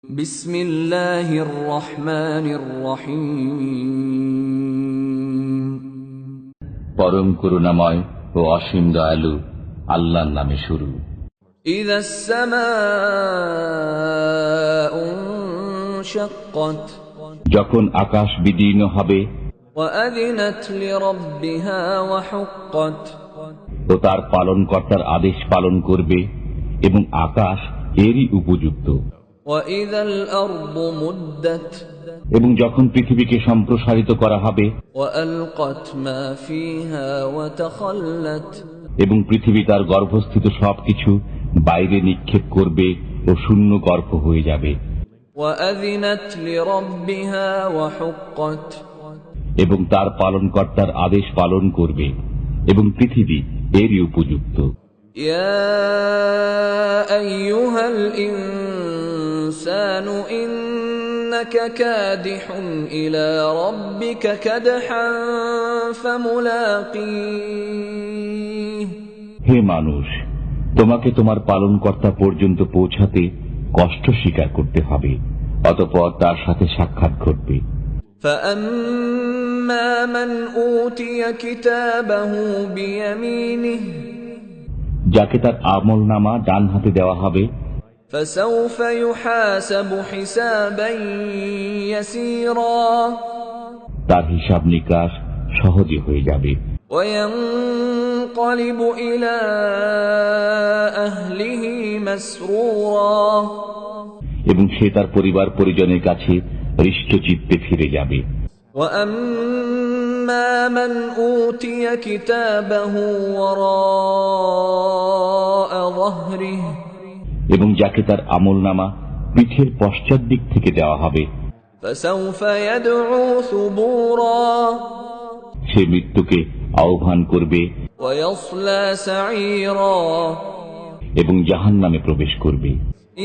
বিসমিল্লাহির রহমানির রহিম। পরম করুণাময় ও অসীম দয়ালু আল্লাহর নামে শুরু। ইযাস সামাউ ইনশাক্কাত, যখন আকাশ বিদীর্ণ হবে, ওয়া আযিনাত লিরাব্বিহা ওয়া হুক্কাত, ও তার পালনকর্তার আদেশ পালন করবে এবং আকাশ এরই উপযুক্ত। ওয়া ইযাল আরদু মুদ্দাত, এবং যখন পৃথিবীকে সম্প্রসারিত করা হবে, ওয়া আলকাত মা ফিহা ওয়া তাখাল্লাত, এবং পৃথিবী তার গর্ভস্থিত সবকিছু বাইরে নিক্ষেপ করবে ও শূন্য গর্ভ হয়ে যাবে। ওয়া আযিনাত লিরাব্বিহা ওয়া হুক্কাত, এবং তার পালনকর্তার আদেশ পালন করবে এবং পৃথিবী এরই উপযুক্ত। ইয়া আইয়ুহাল ইনসানু ইন্নাকা কাদিহুন ইলা রাব্বিকা কাদহান ফামুলাকীহ, হে মানুষ, তোমাকে তোমার পালনকর্তা পর্যন্ত পৌঁছাতে কষ্ট স্বীকার করতে হবে, অতঃপর তার সাথে সাক্ষাৎ ঘটবে। فأما من أوتي كتابه بيمينه যাকে তার আমলনামা ডান হাতে দেওয়া হবে, فسوف يحاسب حسابا يسيرا তার হিসাব নিকাশ সহজে হয়ে যাবে। وينقلب إلى أهله مسرورا, এবং সে তার পরিবার পরিজনের কাছে হৃষ্টচিত্তে ফিরে যাবে। وأما من أوتي كتابه وراء ظهره এবং যাকে তার আমলনামা পিঠের পশ্চাৎ দিক থেকে দেওয়া হবে, فسوف يدعو ثبورا সে মৃত্যুকে আহ্বান করবে ويصلى سعيرا এবং জাহান্নামে প্রবেশ করবে।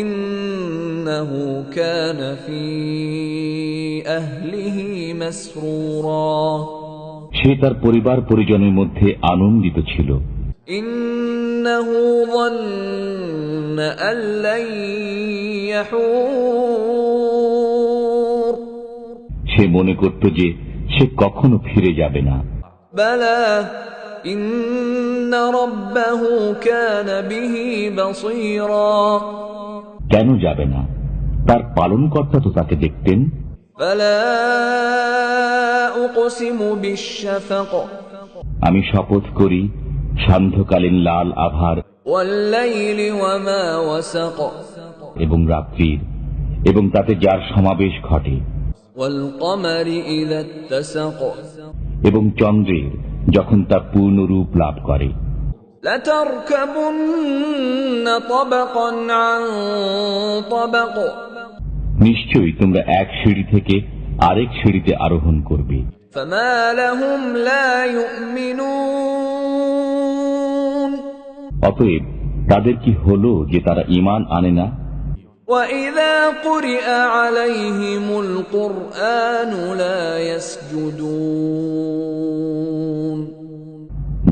إنه كان في أهله مسرورا সে তার পরিবার পরিজনের মধ্যে আনন্দিত ছিল। إنه ظن أن لن يحور সে মনে করত যে সে কখনো ফিরে যাবে না। بلى إن ربه كان به بصيرا কেন যাবে না? তার পালনকর্তা তো তাকে দেখতেন। فلا أقسم بالشفق আমি শপথ করি সান্ধ্যকালীন লাল আভার والليل وما وسق এবং রাত্রির এবং তাতে যার সমাবেশ ঘটে, والقمر إذا اتسق এবং চন্দ্রের যখন তা পূর্ণ রূপ লাভ করে। لتركبن طبقا عن طبق নিশ্চয়ই তোমরা এক সিঁড়ি থেকে আরেক সিঁড়িতে আরোহণ করবে। فما لهم لا يؤمنون অতএব তাদের কি হলো যে তারা ঈমান আনে না? وإذا قرئ عليهم القرآن لا يسجدون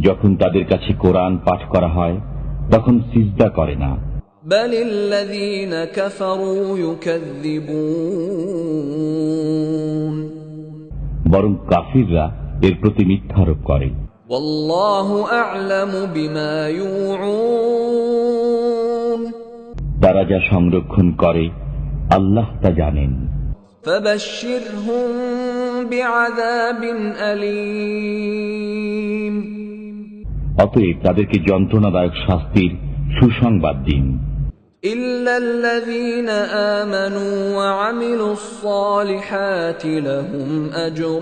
যখন তাদের কাছে কোরআন পাঠ করা হয় তখন সিজদা করে না, بل الذين كفروا يكذبون বরং কাফিররা এর প্রতি মিথ্যারোপ করে। والله أعلم بما يوعون তারা যা সংরক্ষণ করে আল্লাহ তা জানেন। فبشرهم بعذاب أليم অতএব তাদেরকে যন্ত্রণাদায়ক শাস্তির সুসংবাদ দিন। إلا الذين آمنوا وعملوا الصالحات لهم أجر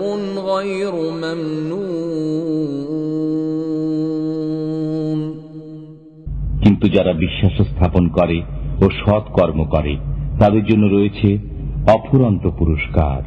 غير ممنون কিন্তু যারা বিশ্বাস স্থাপন করে ও সৎ কর্ম করে তাদের জন্য রয়েছে অফুরন্ত পুরস্কার।